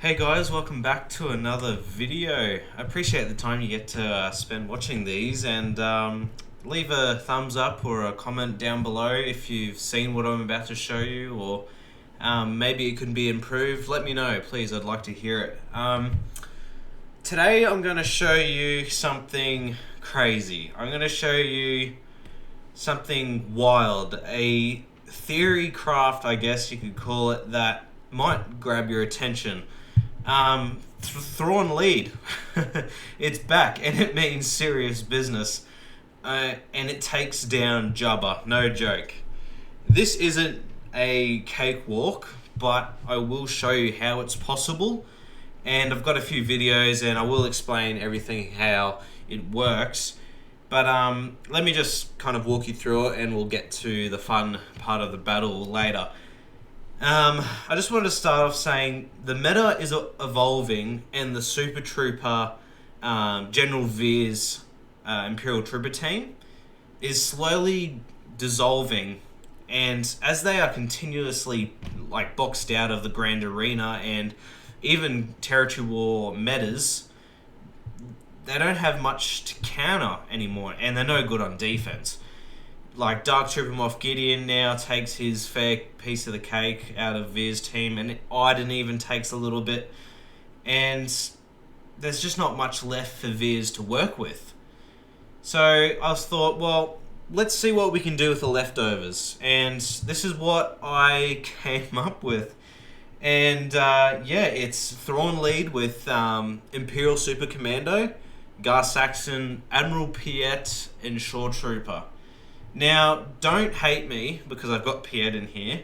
Hey guys, welcome back to another video. I appreciate the time you get to spend watching these, and leave a thumbs up or a comment down below if you've seen what I'm about to show you, or maybe it can be improved. Let me know, please. I'd like to hear it. Today I'm going to show you something crazy. I'm going to show you something wild, a theory craft, I guess you could call it, that might grab your attention. Thrawn lead. It's back, and it means serious business. And it takes down JABBA, no joke. This isn't a cakewalk, but I will show you how it's possible. And I've got a few videos, and I will explain everything, how it works. But let me just kind of walk you through it, and we'll get to the fun part of the battle later. I just wanted to start off saying the meta is evolving, and the Super Trooper General Veer's Imperial Trooper team is slowly dissolving, and as they are continuously boxed out of the Grand Arena and even Territory War metas, they don't have much to counter anymore, and they're no good on defense. Like, Dark Trooper Moff Gideon now takes his fair piece of the cake out of Veer's team, and Iden even takes a little bit, and there's just not much left for Veers to work with. So I thought, well, let's see what we can do with the leftovers, and this is what I came up with. And yeah, it's Thrawn lead with Imperial Super Commando, Gar Saxon, Admiral Piet, and Shore Trooper. Now, don't hate me because I've got Piet in here.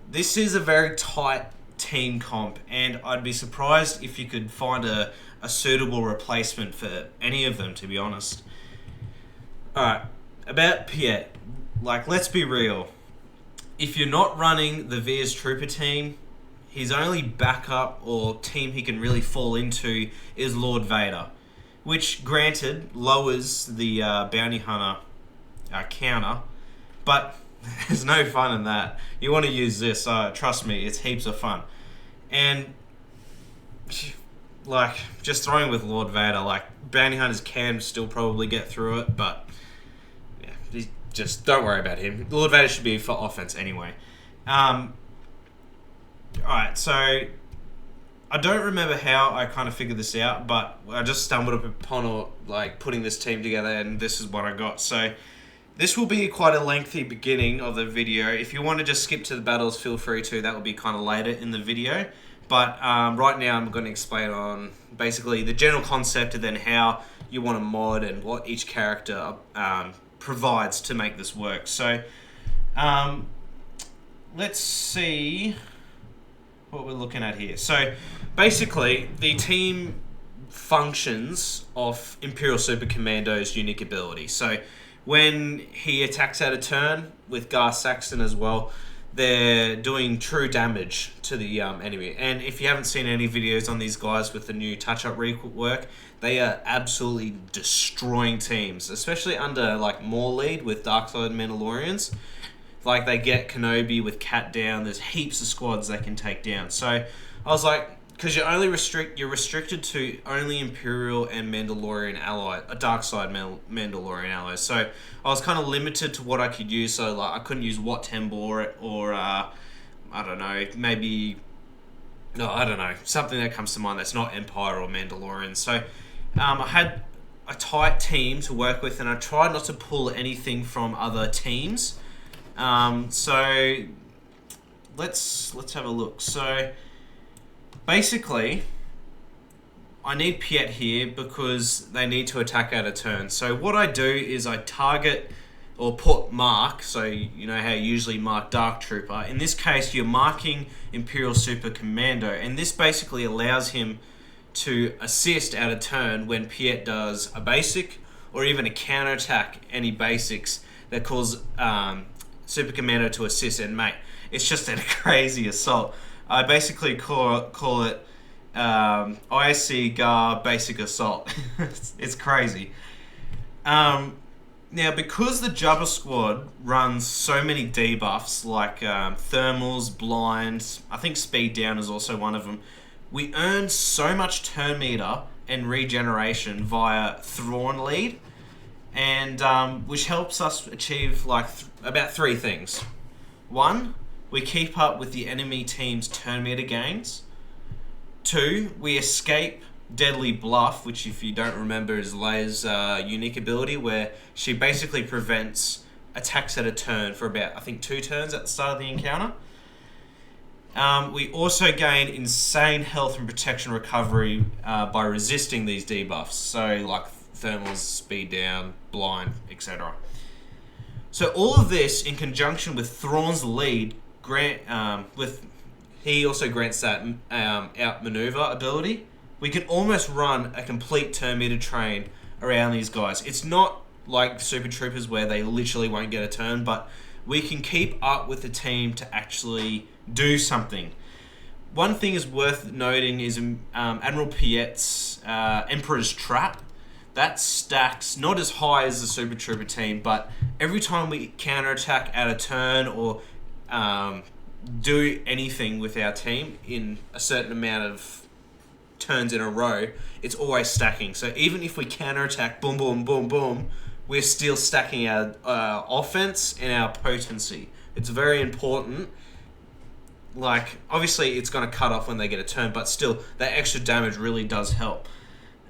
This is a very tight team comp, and I'd be surprised if you could find a suitable replacement for any of them, to be honest. Alright, about Piet. Let's be real. If you're not running the Veer's Trooper team, his only backup or team he can really fall into is Lord Vader, which, granted, lowers the bounty hunter counter, but there's no fun in that. You want to use this, trust me, it's heaps of fun. And just throwing with Lord Vader, bounty hunters can still probably get through it, but yeah, just don't worry about him. Lord Vader should be for offense anyway. Alright, so I don't remember how I kind of figured this out, but I just stumbled upon putting this team together, and this is what I got. So this will be quite a lengthy beginning of the video. If you want to just skip to the battles, feel free to. That will be kind of later in the video. But right now I'm going to explain on basically the general concept, and then how you want to mod and what each character provides to make this work. So let's see what we're looking at here. So basically, the team functions off Imperial Super Commando's unique ability. So when he attacks out of turn with Gar Saxon as well, they're doing true damage to the enemy. And if you haven't seen any videos on these guys with the new touch-up rework, they are absolutely destroying teams, especially under Maul lead with Darkside Mandalorians. They get Kenobi with Cat down. There's heaps of squads they can take down. So I was like, because you're restricted to only Imperial and Mandalorian allies, a Darkside Mandalorian allies. So I was kind of limited to what I could use. So I couldn't use Wat Tambor or I don't know, something that comes to mind that's not Empire or Mandalorian. So I had a tight team to work with, and I tried not to pull anything from other teams. So let's have a look. So basically, I need Piet here because they need to attack out of turn. So what I do is I target or put mark, so you know how you usually mark Dark Trooper. In this case, you're marking Imperial Super Commando, and this basically allows him to assist out of turn when Piet does a basic or even a counterattack any basics that cause Super Commando to assist and mate. It's just a crazy assault. I basically call it IC Gar Basic Assault. It's crazy. Now, because the JABBA squad runs so many debuffs like thermals, blind, I think speed down is also one of them. We earn so much turn meter and regeneration via Thrawn lead, and which helps us achieve like about 3 things. 1, we keep up with the enemy team's turn meter gains. 2, we escape Deadly Bluff, which if you don't remember is Leia's unique ability, where she basically prevents attacks at a turn for about, I think, 2 turns at the start of the encounter. We also gain insane health and protection recovery by resisting these debuffs, so like thermals, speed down, blind, etc. So all of this in conjunction with Thrawn's lead, he also grants that outmaneuver ability. We can almost run a complete turn meter train around these guys. It's not like Super Troopers where they literally won't get a turn, but we can keep up with the team to actually do something. One thing is worth noting is Admiral Piet's Emperor's Trap. That stacks not as high as the Super Trooper team, but every time we counterattack at a turn or do anything with our team in a certain amount of turns in a row, it's always stacking. So even if we counterattack, boom, boom, boom, boom, we're still stacking our offense and our potency. It's very important. Like, obviously, it's going to cut off when they get a turn, but still, that extra damage really does help.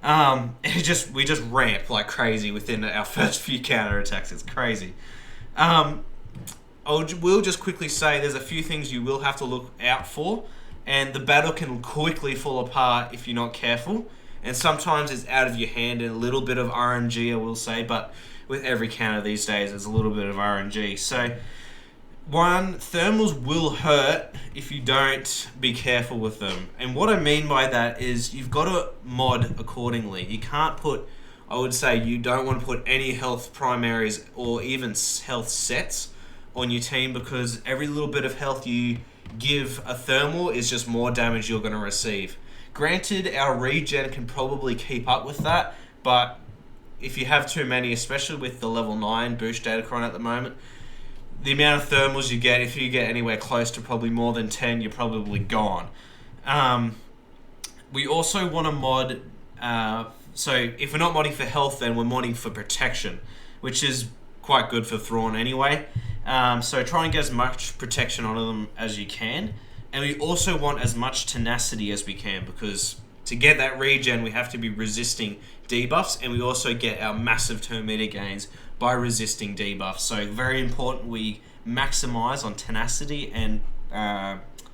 We just ramp like crazy within our first few counterattacks. It's crazy. We'll just quickly say there's a few things you will have to look out for, and the battle can quickly fall apart if you're not careful. And sometimes it's out of your hand and a little bit of RNG, I will say, but with every counter these days, there's a little bit of RNG. So, 1, thermals will hurt if you don't be careful with them. And what I mean by that is you've got to mod accordingly. You can't put, I would say you don't want to put any health primaries or even health sets on your team, because every little bit of health you give a thermal is just more damage you're going to receive. Granted, our regen can probably keep up with that, but if you have too many, especially with the level 9 boost Datacron at the moment, the amount of thermals you get, if you get anywhere close to probably more than 10, you're probably gone. We also want to mod, so if we're not modding for health, then we're modding for protection, which is quite good for Thrawn anyway. So try and get as much protection on them as you can. And we also want as much tenacity as we can, because to get that regen, we have to be resisting debuffs, and we also get our massive turn meter gains by resisting debuffs. So very important we maximize on tenacity and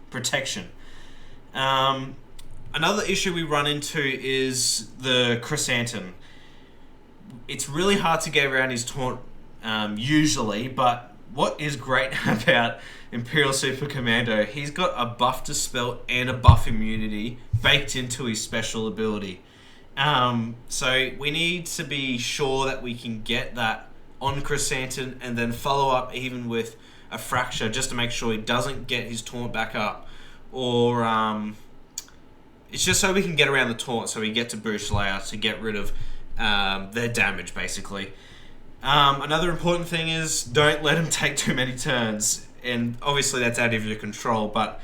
protection. Another issue we run into is the Chrysanthemum. It's really hard to get around his taunt usually, but what is great about Imperial Super Commando, he's got a buff to spell and a buff immunity baked into his special ability. So we need to be sure that we can get that on Chrysanthemum and then follow up even with a Fracture just to make sure he doesn't get his taunt back up. Or it's just so we can get around the taunt so we get to boost Leia to get rid of their damage basically. Another important thing is don't let him take too many turns, and obviously that's out of your control, but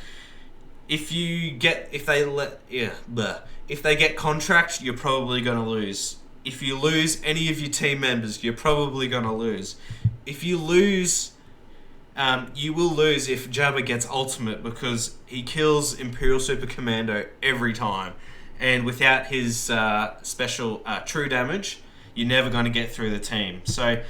if they get contract, you're probably going to lose. If you lose any of your team members, you're probably going to lose. If you lose, you will lose if JABBA gets ultimate, because he kills Imperial Super Commando every time, and without his special true damage, you're never going to get through the team. So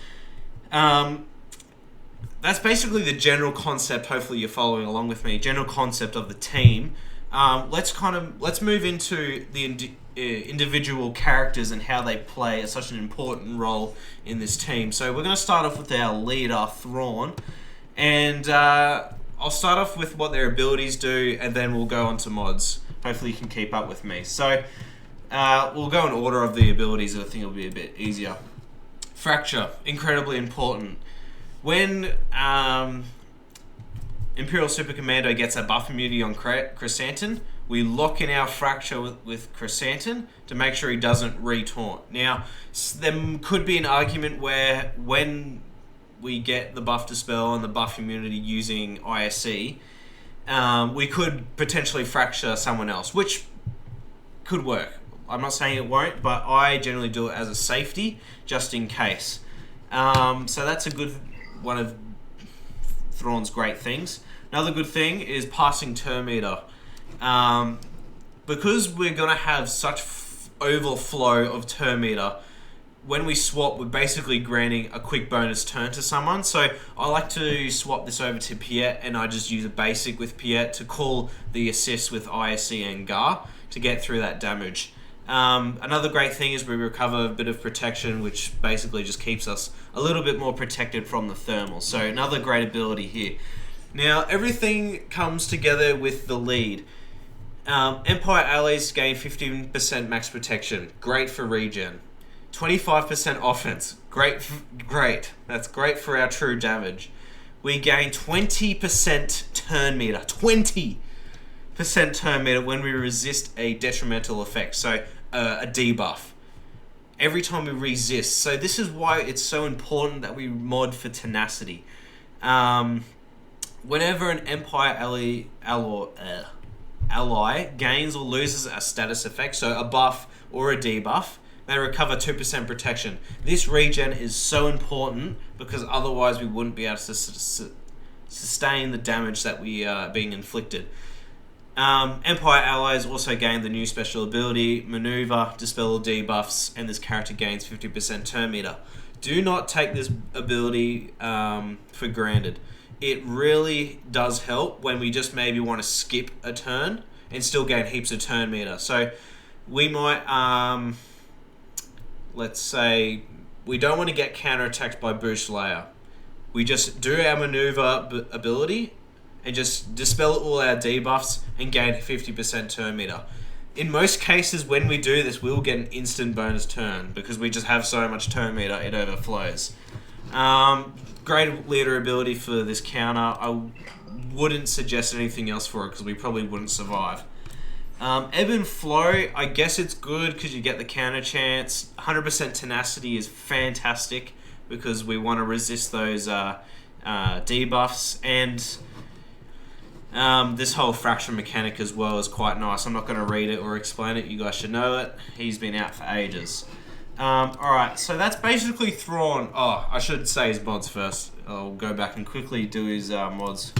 that's basically the general concept. Hopefully you're following along with me. General concept of the team. Let's move into the individual characters and how they play such an important role in this team. So we're going to start off with our leader, Thrawn, and I'll start off with what their abilities do, and then we'll go on to mods. Hopefully you can keep up with me. So we'll go in order of the abilities. I think it'll be a bit easier. Fracture, incredibly important. When Imperial Super Commando gets a buff immunity on Chrysanthemum, we lock in our Fracture with Chrysanthemum to make sure he doesn't re-taunt. Now, there could be an argument where when we get the buff Dispel and the buff immunity using ISC, we could potentially Fracture someone else, which could work. I'm not saying it won't, but I generally do it as a safety, just in case. So that's a good one of Thrawn's great things. Another good thing is passing turn meter. Because we're going to have such overflow of turn meter, when we swap, we're basically granting a quick bonus turn to someone. So I like to swap this over to Piet, and I just use a basic with Piet to call the assist with ISE and Gar to get through that damage. Another great thing is we recover a bit of protection, which basically just keeps us a little bit more protected from the thermal. So another great ability here. Now, everything comes together with the lead. Empire allies gain 15% max protection. Great for regen. 25% offense. Great. That's great for our true damage. We gain 20% turn meter. 20% turn meter when we resist a detrimental effect. So, a debuff. Every time we resist. So this is why it's so important that we mod for tenacity. Whenever an Empire ally gains or loses a status effect, so a buff or a debuff, they recover 2% protection. This regen is so important because otherwise we wouldn't be able to sustain the damage that we are being inflicted. Empire allies also gain the new special ability, Maneuver, Dispel all debuffs, and this character gains 50% turn meter. Do not take this ability for granted. It really does help when we just maybe want to skip a turn and still gain heaps of turn meter. So we might, let's say, we don't want to get counterattacked by Boost Layer. We just do our maneuver ability and just dispel all our debuffs and gain 50% turn meter. In most cases, when we do this, we'll get an instant bonus turn because we just have so much turn meter, it overflows. Great leader ability for this counter. I wouldn't suggest anything else for it because we probably wouldn't survive. Ebb and Flow, I guess it's good because you get the counter chance. 100% tenacity is fantastic because we want to resist those debuffs, and this whole fraction mechanic as well is quite nice. I'm not going to read it or explain it. You guys should know it. He's been out for ages. Alright, so that's basically Thrawn. Oh, I should say his mods first. I'll go back and quickly do his mods.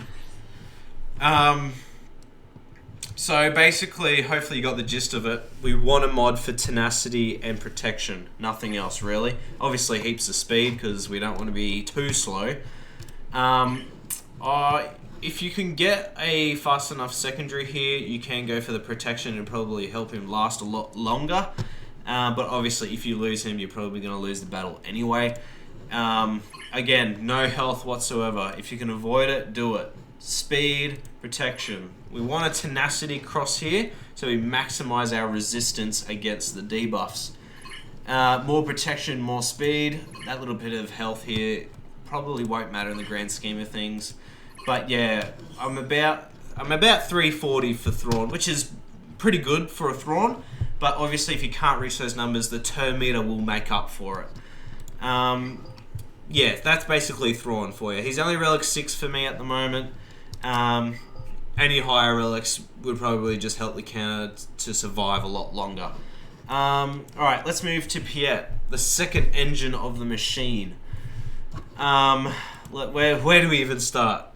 So basically, hopefully you got the gist of it. We want a mod for tenacity and protection. Nothing else, really. Obviously, heaps of speed, because we don't want to be too slow. If you can get a fast enough secondary here, you can go for the protection and probably help him last a lot longer. But obviously, if you lose him, you're probably going to lose the battle anyway. Again, no health whatsoever. If you can avoid it, do it. Speed, protection. We want a tenacity cross here, so we maximize our resistance against the debuffs. More protection, more speed. That little bit of health here probably won't matter in the grand scheme of things. But yeah, I'm about 340 for Thrawn, which is pretty good for a Thrawn. But obviously, if you can't reach those numbers, the turn meter will make up for it. Yeah, that's basically Thrawn for you. He's only relic 6 for me at the moment. Any higher relics would probably just help the counter to survive a lot longer. Alright, let's move to Piet, the second engine of the machine. Where do we even start?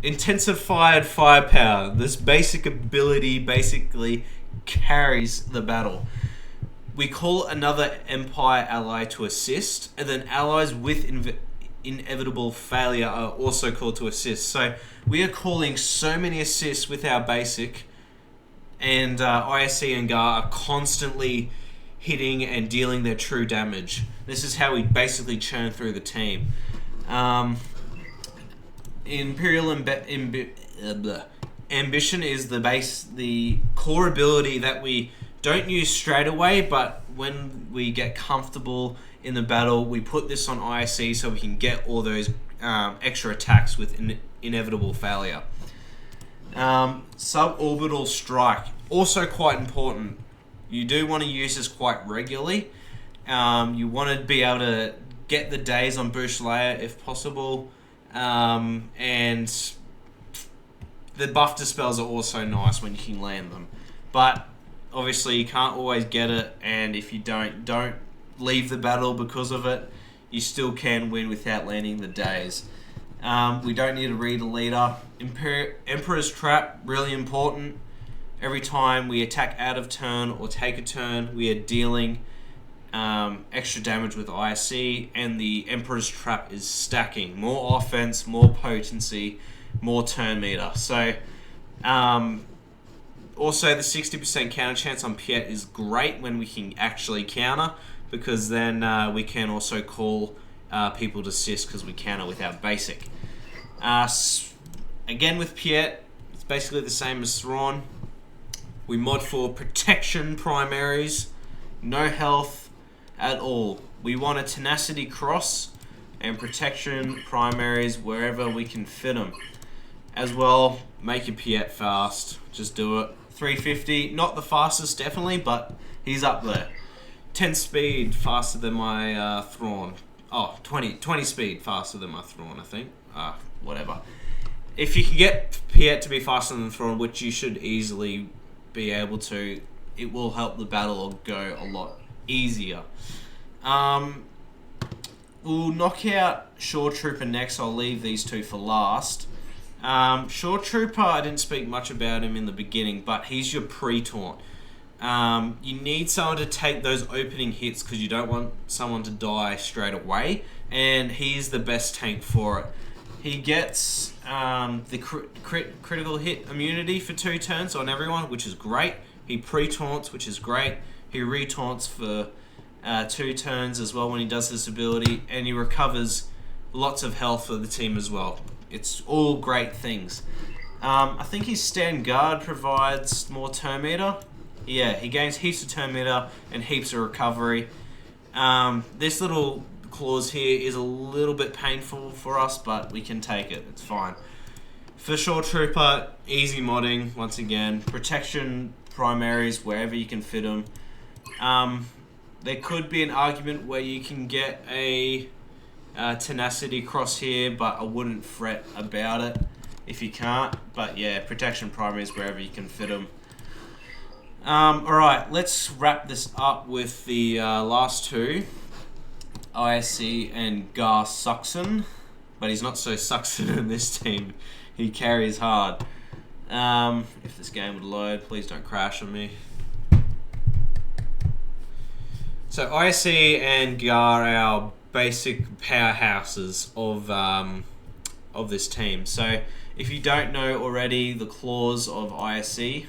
Intensified firepower. This basic ability basically carries the battle. We call another Empire ally to assist, and then allies with inevitable failure are also called to assist. So we are calling so many assists with our basic, and ISC and Gar are constantly hitting and dealing their true damage. This is how we basically churn through the team. Imperial Ambition is the core ability that we don't use straight away, but when we get comfortable in the battle, we put this on ISC so we can get all those extra attacks with inevitable failure. Suborbital Strike, also quite important. You do want to use this quite regularly. You want to be able to get the days on Boost Layer if possible. And the buff dispels are also nice when you can land them. But obviously you can't always get it, and if you don't leave the battle because of it, you still can win without landing the days. We don't need to read a leader. Emperor's Trap, really important. Every time we attack out of turn or take a turn, we are dealing extra damage with ISC, and the Emperor's Trap is stacking. More offense, more potency, more turn meter. So, also the 60% counter chance on Piet is great when we can actually counter, because then we can also call people to assist because we counter with our basic. Again with Piet, it's basically the same as Thrawn. We mod for protection primaries, no health at all. We want a tenacity cross and protection primaries wherever we can fit them. As well, make your Piet fast, just do it. 350, not the fastest definitely, but he's up there. 10 speed faster than my Thrawn. Oh, 20 speed faster than my Thrawn, I think. Whatever. If you can get Piet to be faster than Thrawn, which you should easily be able to, it will help the battle go a lot easier. We'll knock out Shore Trooper next. I'll leave these two for last. Shore Trooper, I didn't speak much about him in the beginning, but he's your pre-taunt. You need someone to take those opening hits because you don't want someone to die straight away, and he's the best tank for it. He gets the critical hit immunity for 2 turns on everyone, which is great. He pre-taunts, which is great. He re-taunts for 2 turns as well when he does this ability, and he recovers lots of health for the team as well. It's all great things. I think his stand guard provides more turn meter. Yeah, he gains heaps of turn meter and heaps of recovery. This little clause here is a little bit painful for us, but we can take it. It's fine. For Shore Trooper, easy modding, once again. Protection primaries, wherever you can fit them. There could be an argument where you can get a tenacity cross here, but I wouldn't fret about it if you can't. But yeah, protection primaries, wherever you can fit them. Alright, let's wrap this up with the last two. ISC and Gar Suxon, but he's not so Suxon in this team. He carries hard. If this game would load, please don't crash on me. So ISC and Gar are our basic powerhouses of this team. So if you don't know already the clause of ISC,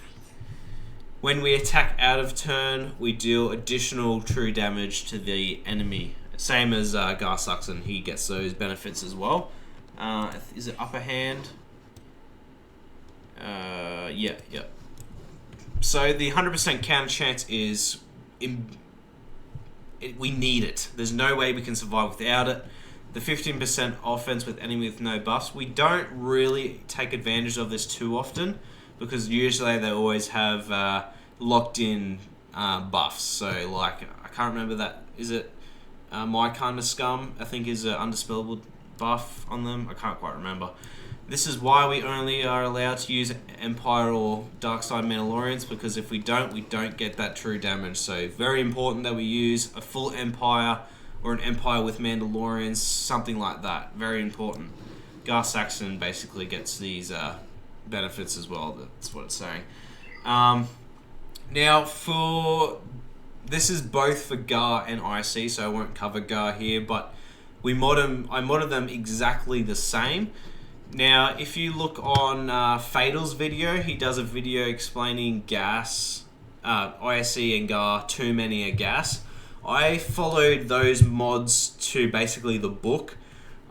when we attack out of turn, we deal additional true damage to the enemy. Same as Gar Suxon, he gets those benefits as well. Is it upper hand? Yeah. So the 100% counter chance is... we need it. There's no way we can survive without it. The 15% offense with enemy with no buffs. We don't really take advantage of this too often, because usually they always have locked in buffs. So like, I can't remember that. Is it My Kind of Scum, I think, is an undispellable buff on them. I can't quite remember. This is why we only are allowed to use Empire or Darkside Mandalorians, because if we don't get that true damage. So very important that we use a full Empire or an Empire with Mandalorians, something like that. Very important. Gar Saxon basically gets these benefits as well. That's what it's saying. Now this is both for Gar and IC, so I won't cover Gar here, but I modded them exactly the same. Now, if you look on Fatal's video, he does a video explaining gas, ISC and Gar, too many a gas. I followed those mods to basically the book.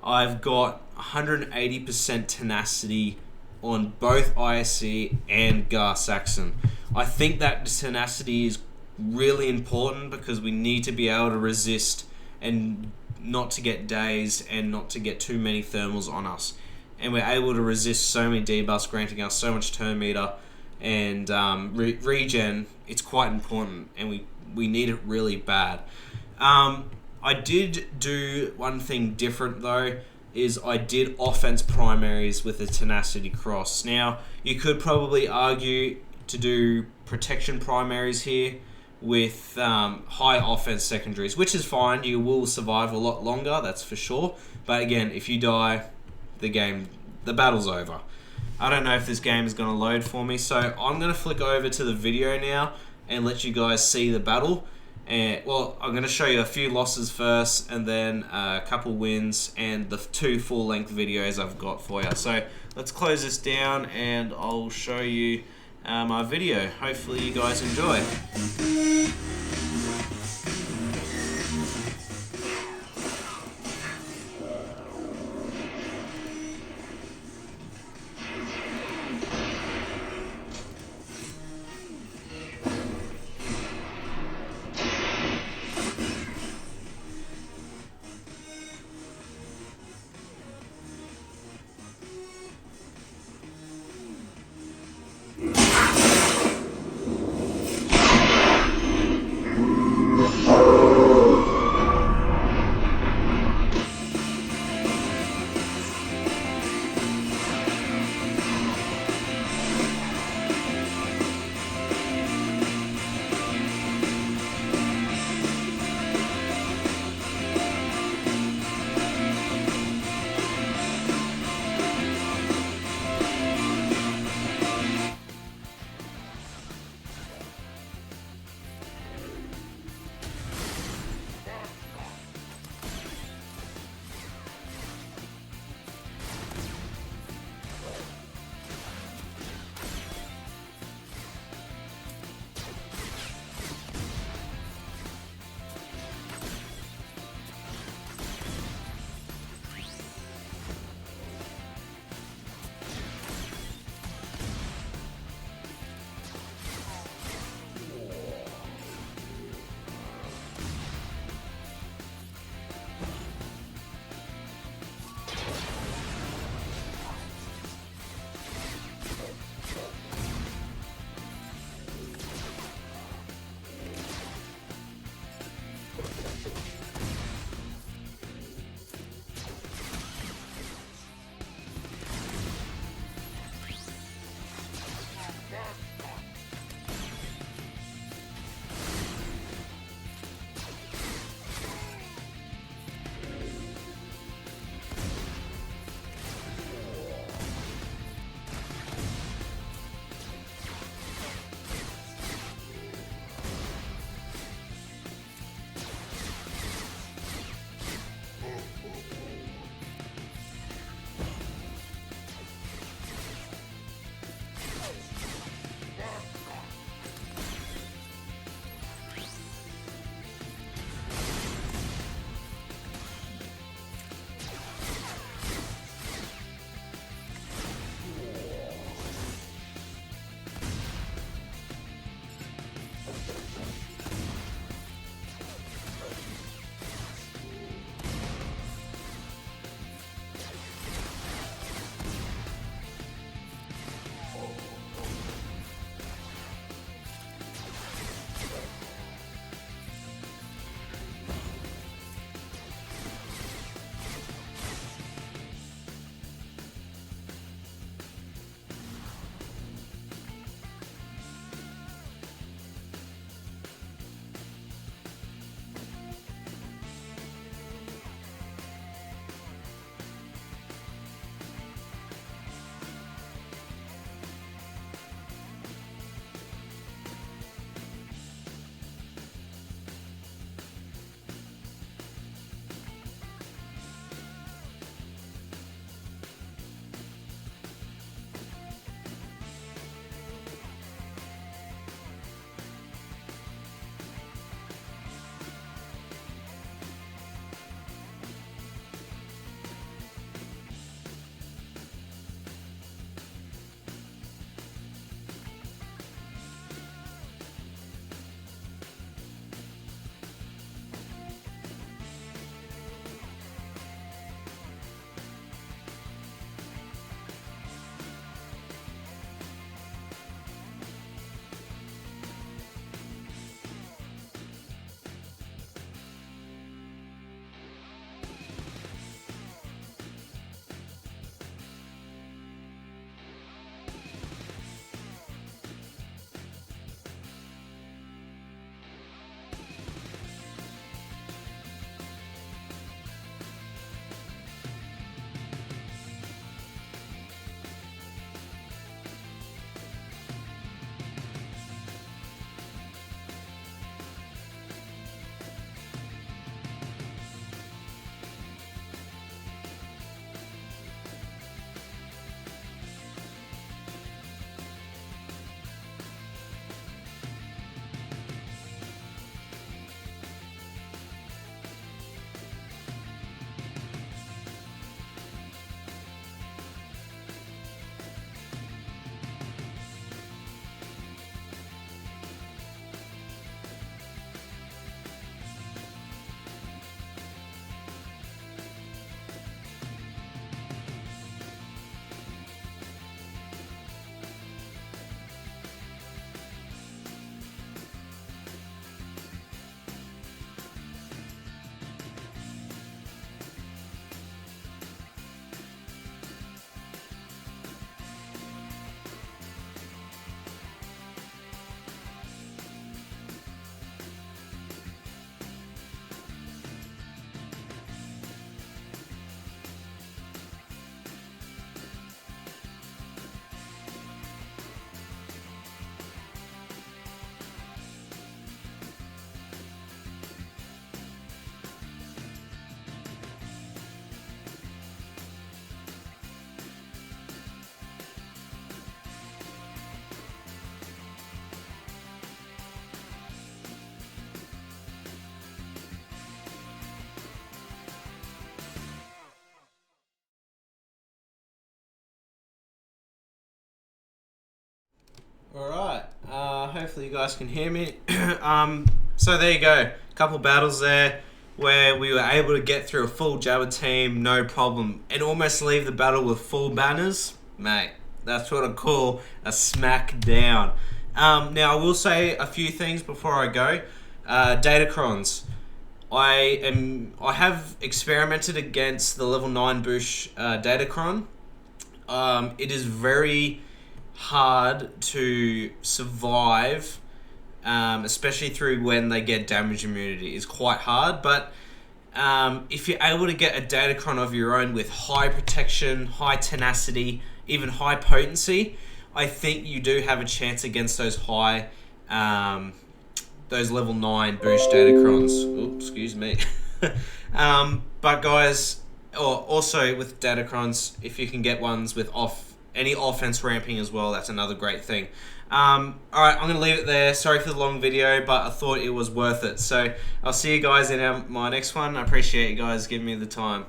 I've got 180% tenacity on both ISC and Gar Saxon. I think that tenacity is really important because we need to be able to resist and not to get dazed and not to get too many thermals on us. And we're able to resist so many debuffs, granting us so much turn meter and regen. It's quite important, and we need it really bad. I did do one thing different though, is I did offense primaries with a tenacity cross. Now, you could probably argue to do protection primaries here with high offense secondaries, which is fine. You will survive a lot longer, that's for sure. But again, if you die, the battle's over. I don't know if this game is going to load for me, so I'm going to flick over to the video now and let you guys see the battle. And well, I'm going to show you a few losses first, and then a couple wins, and the 2 full-length videos I've got for you. So let's close this down, and I'll show you my video. Hopefully you guys enjoy. Hopefully you guys can hear me. So there you go. A couple battles there where we were able to get through a full JABBA team, no problem, and almost leave the battle with full banners. Mate, that's what I call a smackdown. Now, I will say a few things before I go. Datacrons. I have experimented against the level 9 Bush Datacron. It is very hard to survive, especially through when they get damage immunity. It's quite hard, but if you're able to get a Datacron of your own with high protection, high tenacity, even high potency, I think you do have a chance against those high, those level 9 boost Datacrons. Oops, excuse me. But guys, also with Datacrons, if you can get ones with any offense ramping as well, that's another great thing. Alright, I'm going to leave it there. Sorry for the long video, but I thought it was worth it. So I'll see you guys in my next one. I appreciate you guys giving me the time.